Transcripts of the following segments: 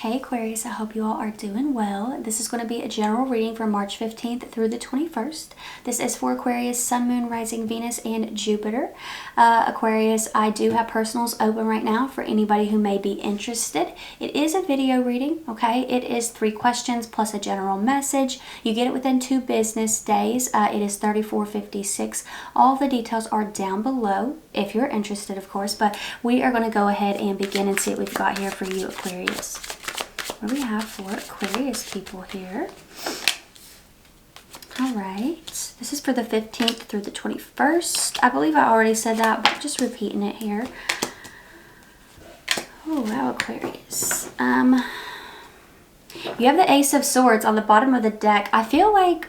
Hey Aquarius, I hope you all are doing well. This is going to be a general reading from March 15th through the 21st. This is for Aquarius, Sun, Moon, Rising, Venus, and Jupiter. Aquarius, I do have personals open right now for anybody who may be interested. It is a video reading, okay? It is 3 questions plus a general message. You get it within 2 business days. It is $34.56. All the details are down below if you're interested, of course, but we are going to go ahead and begin and see what we've got here for you, Aquarius. What do we have for Aquarius people here? All right. This is for the 15th through the 21st. I believe I already said that, but just repeating it here. Oh, wow, Aquarius. You have the Ace of Swords on the bottom of the deck. I feel like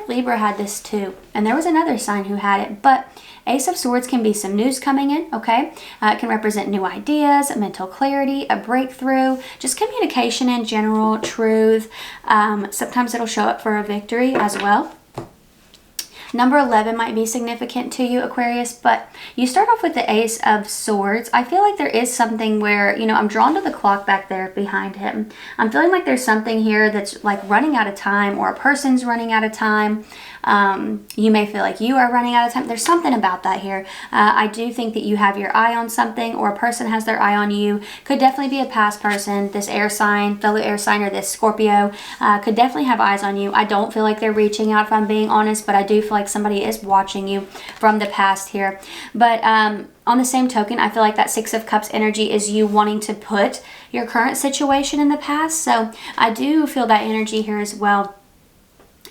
Libra had this too, and there was another sign who had it, but Ace of Swords can be some news coming in, okay? It can represent new ideas, mental clarity, a breakthrough, just communication in general, truth. Sometimes it'll show up for a victory as well. Number 11 might be significant to you, Aquarius, but you start off with the Ace of Swords. I feel like there is something where, you know, I'm drawn to the clock back there behind him. I'm feeling like there's something here that's like running out of time, or a person's running out of time. You may feel like you are running out of time. There's something about that here. I do think that you have your eye on something, or a person has their eye on you. Could definitely be a past person. This air sign, fellow air sign, or this Scorpio could definitely have eyes on you. I don't feel like they're reaching out, if I'm being honest, but I do feel like somebody is watching you from the past here. But on the same token, I feel like that 6 of Cups energy is you wanting to put your current situation in the past. So I do feel that energy here as well.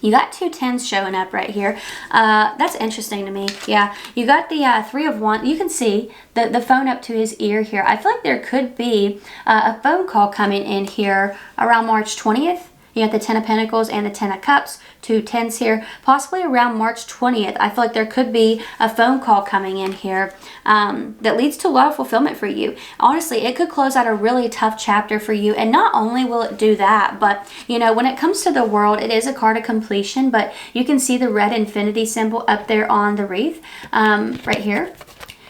You got 2 10s showing up right here. That's interesting to me. Yeah, you got the 3 of Wands. You can see the phone up to his ear here. I feel like there could be a phone call coming in here around March 20th. You got the 10 of Pentacles and the 10 of Cups, 2 10s here, possibly around March 20th. I feel like there could be a phone call coming in here that leads to a lot of fulfillment for you. Honestly, it could close out a really tough chapter for you. And not only will it do that, but, you know, when it comes to the world, it is a card of completion, but you can see the red infinity symbol up there on the wreath right here.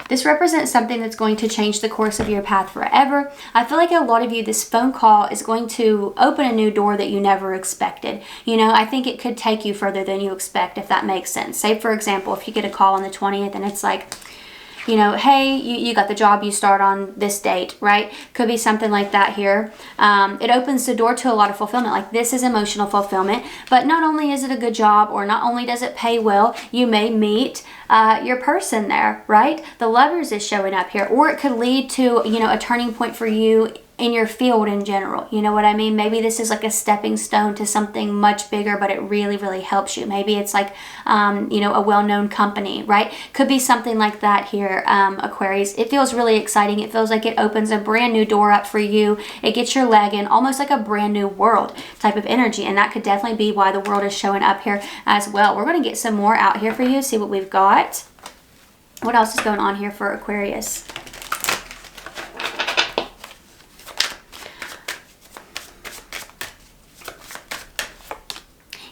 This represents something that's going to change the course of your path forever. I feel like a lot of you, this phone call is going to open a new door that you never expected. You know, I think it could take you further than you expect, if that makes sense. Say, for example, if you get a call on the 20th and it's like, you know, hey, you got the job, you start on this date, right? Could be something like that here. It opens the door to a lot of fulfillment. Like, this is emotional fulfillment, but not only is it a good job, or not only does it pay well, you may meet your person there, right? The Lovers is showing up here, or it could lead to, you know, a turning point for you in your field in general. You know what I mean? Maybe this is like a stepping stone to something much bigger, but it really, really helps you. Maybe it's like, you know, a well-known company, right? Could be something like that here, Aquarius. It feels really exciting. It feels like it opens a brand new door up for you. It gets your leg in, almost like a brand new world type of energy. And that could definitely be why the world is showing up here as well. We're going to get some more out here for you, see what we've got. What else is going on here for Aquarius?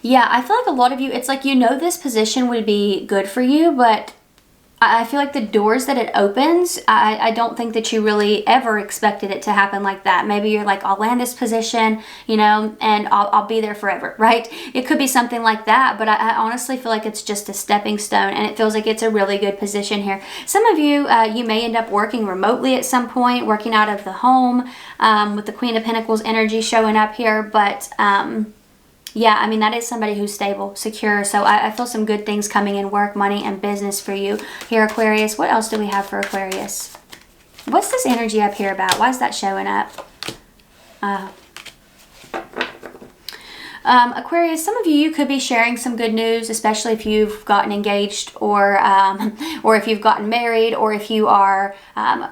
Yeah, I feel like a lot of you, it's like, you know, this position would be good for you, but I feel like the doors that it opens, I don't think that you really ever expected it to happen like that. Maybe you're like, I'll land this position, you know, and I'll be there forever, right? It could be something like that, but I honestly feel like it's just a stepping stone, and it feels like it's a really good position here. Some of you, you may end up working remotely at some point, working out of the home, with the Queen of Pentacles energy showing up here, but yeah, I mean, that is somebody who's stable, secure. So I feel some good things coming in work, money, and business for you here, Aquarius. What else do we have for Aquarius? What's this energy up here about? Why is that showing up? Aquarius, some of you could be sharing some good news, especially if you've gotten engaged, or if you've gotten married, or if you are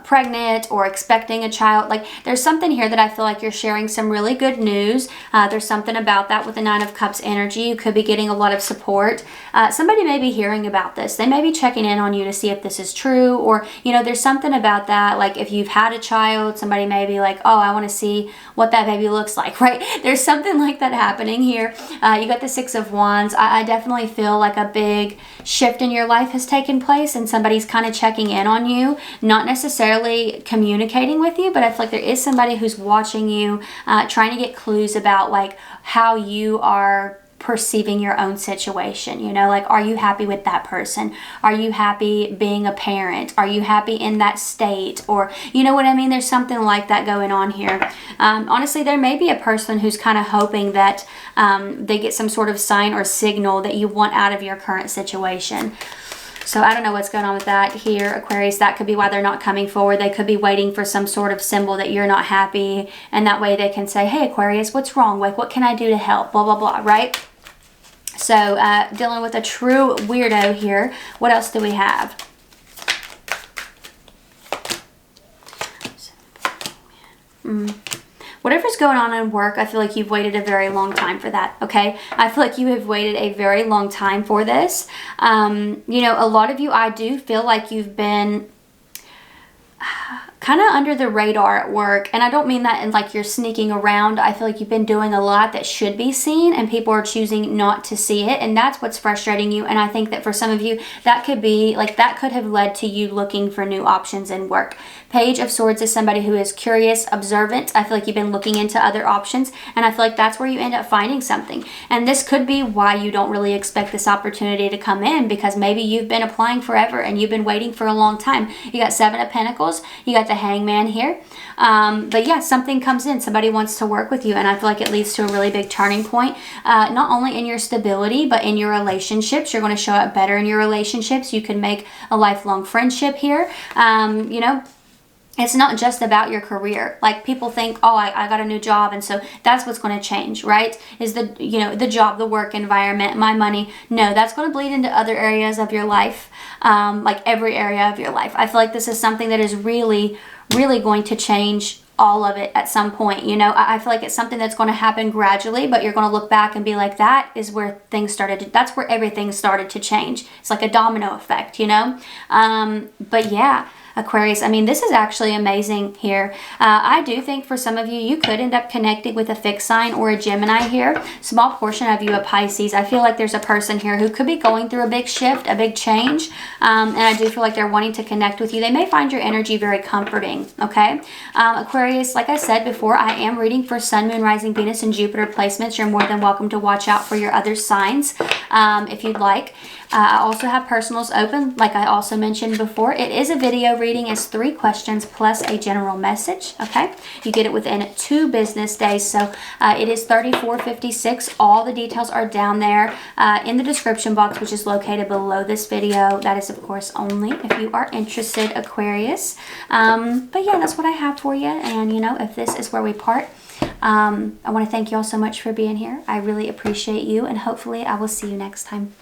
pregnant or expecting a child. Like, there's something here that I feel like you're sharing some really good news. There's something about that with the 9 of Cups energy. You could be getting a lot of support. Somebody may be hearing about this. They may be checking in on you to see if this is true, or, you know, there's something about that. Like, if you've had a child, somebody may be like, oh, I want to see what that baby looks like, right? There's something like that happening here. You got the Six of Wands. I definitely feel like a big shift in your life has taken place, and somebody's kind of checking in on you, not necessarily communicating with you, but I feel like there is somebody who's watching you, trying to get clues about like how you are perceiving your own situation. You know, like, are you happy with that person? Are you happy being a parent? Are you happy in that state? Or, you know what I mean? There's something like that going on here. Honestly, there may be a person who's kind of hoping that they get some sort of sign or signal that you want out of your current situation. So I don't know what's going on with that here, Aquarius. That could be why they're not coming forward. They could be waiting for some sort of symbol that you're not happy, and that way they can say, hey, Aquarius, what's wrong? Like, what can I do to help? Blah, blah, blah, right? So dealing with a true weirdo here. What else do we have? Whatever's going on in work, I feel like you've waited a very long time for that, okay? I feel like you have waited a very long time for this. You know, a lot of you, I do feel like you've been kind of under the radar at work, and I don't mean that in like you're sneaking around. I feel like you've been doing a lot that should be seen, and people are choosing not to see it, and that's what's frustrating you. And I think that for some of you, that could be like, that could have led to you looking for new options in work. Page of Swords is somebody who is curious, observant. I feel like you've been looking into other options, and I feel like that's where you end up finding something. And this could be why you don't really expect this opportunity to come in, because maybe you've been applying forever and you've been waiting for a long time. You got Seven of Pentacles, you got the Hangman here. But yeah, something comes in. Somebody wants to work with you, and I feel like it leads to a really big turning point, not only in your stability, but in your relationships. You're going to show up better in your relationships. You can make a lifelong friendship here. You know, it's not just about your career. Like, people think, oh, I got a new job, and so that's what's going to change, right? Is the, you know, the job, the work environment, my money. No, that's going to bleed into other areas of your life, like every area of your life. I feel like this is something that is really, really going to change all of it at some point. You know, I feel like it's something that's going to happen gradually, but you're going to look back and be like, that is where things started to, that's where everything started to change. It's like a domino effect, you know? But yeah, Aquarius, I mean, this is actually amazing here. I do think for some of you, you could end up connecting with a fixed sign or a Gemini here. Small portion of you, a Pisces. I feel like there's a person here who could be going through a big shift, a big change. And I do feel like they're wanting to connect with you. They may find your energy very comforting, okay? Aquarius, like I said before, I am reading for Sun, Moon, Rising, Venus, and Jupiter placements. You're more than welcome to watch out for your other signs if you'd like. I also have personals open, like I also mentioned before. It is a video reading. It's 3 questions plus a general message, okay? You get it within 2 business days, so it is $34.56. All the details are down there in the description box, which is located below this video. That is, of course, only if you are interested, Aquarius. But yeah, that's what I have for you, and you know, if this is where we part, I want to thank you all so much for being here. I really appreciate you, and hopefully I will see you next time.